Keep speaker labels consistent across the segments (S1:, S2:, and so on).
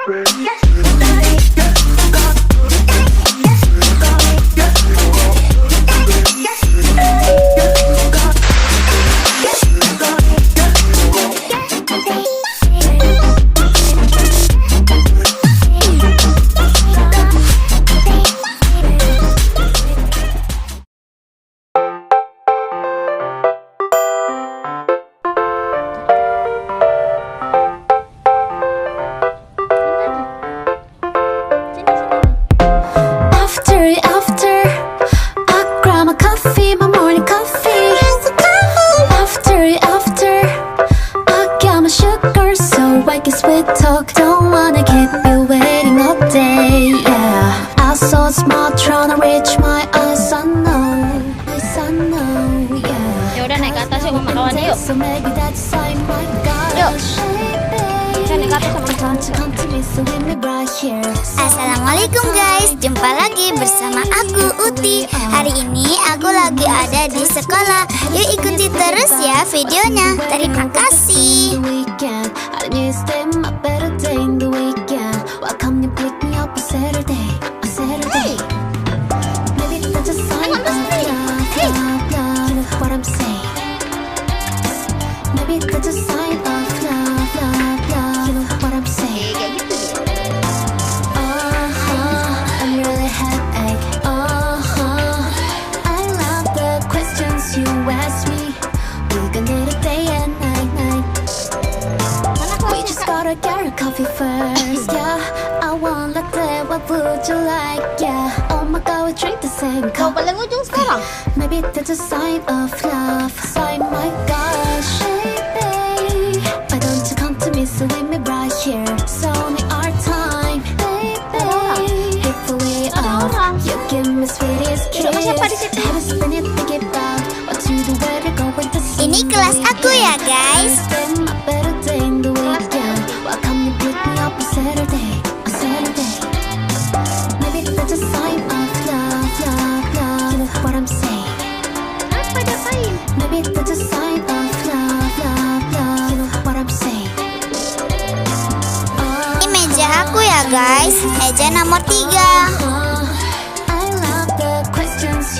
S1: Ya udah naik ke atas yuk sama kawan yuk. Yuk. Kita naik ke atas sama kawan.
S2: Assalamualaikum guys, jumpa lagi bersama aku Uti. Hari ini aku lagi ada di sekolah. Yuk ikuti terus ya videonya. Terima kasih. Coffee first, yeah. I want latte. What would you like, yeah? Oh my God, we drink the same
S1: Kau
S2: cup.
S1: paling ujung sekarang.
S2: Maybe that's a sign of love. Sign, my gosh, baby. Why don't you come to me, so with me right here? It's only our time, baby. Before we off, you give me sweetest kiss. Have a spin it, think about what to do, where to go with the sea. Ini kelas aku ya, guys. Guys, meja nomor 3.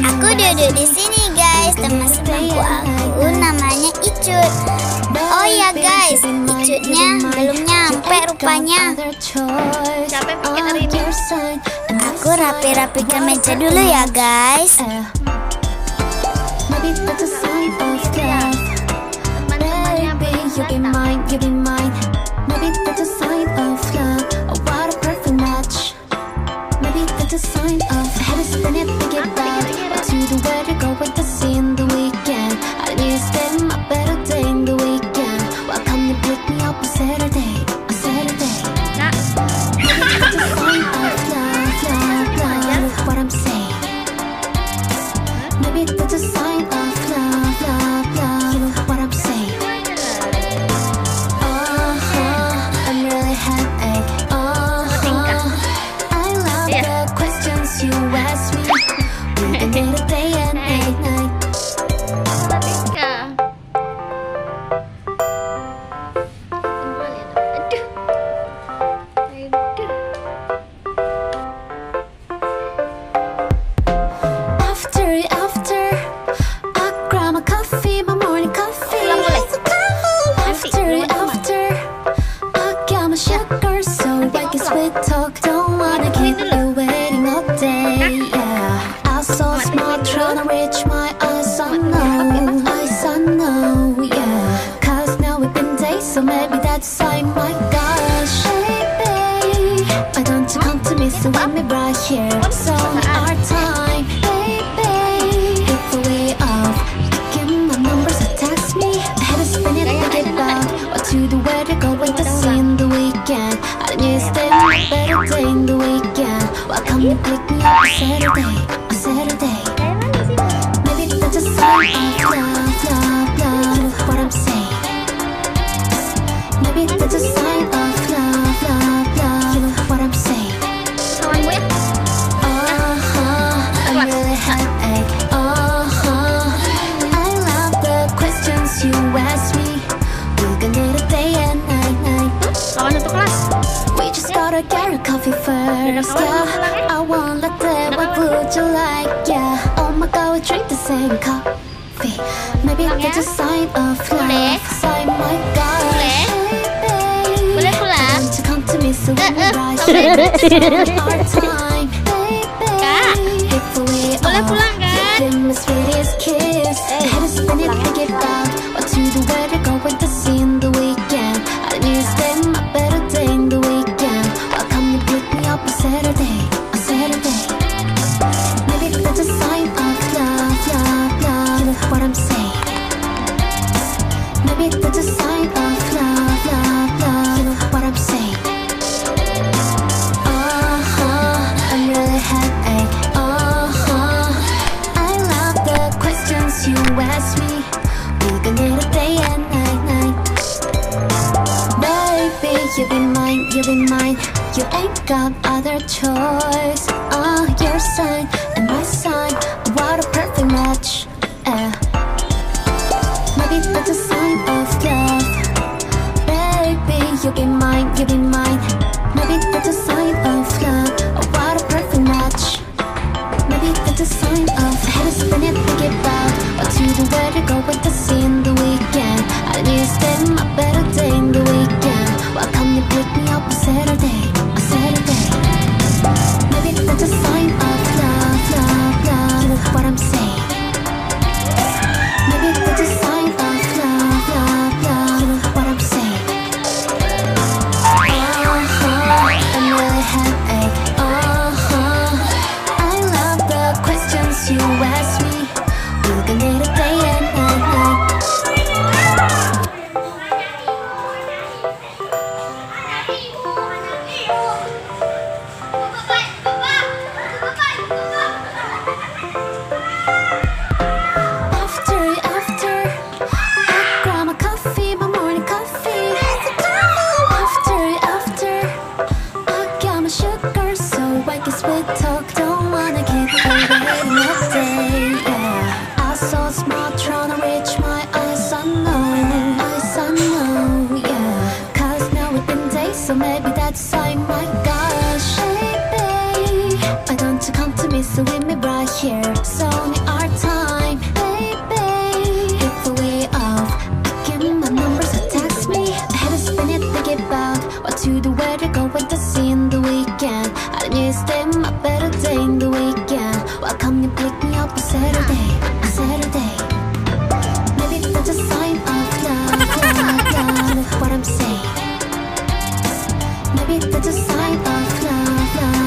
S2: Aku duduk di sini guys, teman sebangku aku namanya Icut. Oh ya guys, Icutnya belum nyampe rupanya.
S1: Capek pikir hari ini.
S2: Aku rapi-rapikan meja dulu ya guys. A sign of have a spin it, think about what to do, where to go with the sea in the weekend. I need to spend my better day in the weekend. Why come you pick me up on Saturday? On Saturday. Maybe that's a sign of love, love, love. What I'm saying. Maybe that's a sign of love, love, love. What I'm saying. I'm really happy. You ask me, we can get a day and night. After, I grab my coffee, my morning coffee. After, I got my sugar, so I can sweet talk. Don't wanna keep you waiting all day. Yeah, I so smart, trying to reach my eyes. I know, yeah. Cause now we've been days, so maybe that's a sign. My gosh, baby, why don't you come to me, so with me right here? It's only our time, baby. Before we off, you give me my numbers, or text me. I had to spin it, think about what to do, where to go with the sea in the weekend. I need to stay my better day in the weekend. Why come you pick me up on Saturday? Maybe that's a sign of love, love, love. What I'm saying. Maybe that's a sign of love, love, love. What I'm saying. I'm really happy. I love the questions you ask me. We can get a day and night.
S1: Lawan satu kelas.
S2: We just gotta I get a coffee first? Yeah, I want latte, what would you like? Yeah, oh my god, we drink the same coffee. Maybe that's a sign of love. Sign my gosh, baby.
S1: Boleh pulang?
S2: Want to come to me so we may rush our time,
S1: Kak,
S2: baby. If we
S1: boleh pulang kan?
S2: give him a sweetest kiss. Head is spinning, think about what to do, where to go with the scene the weekend. I need to spend my better day in the weekend. Why come you pick me up on Saturday? On Saturday. Maybe that's a sign of love, love, love. You know what I'm saying? Maybe that's a sign of love, love, love. You know what I'm saying? I'm really happy. I love the questions you ask me. We can get a day and night. Baby, you be mine, you be mine. You ain't got other choice. Your sign and my sign, what a perfect match. Maybe that's a sign of love. Baby, you be mine, you be mine. Maybe that's a sign of love. What a perfect match. Maybe that's a sign of head is spinning, think about what to do, where to go with the scene the weekend. I need to spend my better day in the weekend. Why come you pick me up on Saturday? On Saturday. Maybe that's a sign of love, love, love. You know what I'm saying? Maybe that's a sign of love, love, love. You know what I'm saying? I'm really happy. I love the questions you ask me. We can get a day and night. After, I grab my coffee, my morning coffee. After, I got my sugar, so I guess we talk. Don't wanna keep waiting all day. Yeah, I saw small trying to reach my eyes. I know, yeah. 'Cause now we've been days, so maybe that's a sign. My gosh, baby, why don't you come to me so we may right here? It's only our time, baby. If we off, I give me my number, so text me. I had to spin it, think about what to do, where to go with the scene the weekend. I need to spend my better day in the weekend. Why come you pick me up on Saturday? On Saturday. Maybe that's a sign of love, love, love. You know what I'm saying? Maybe that's a sign of love, love.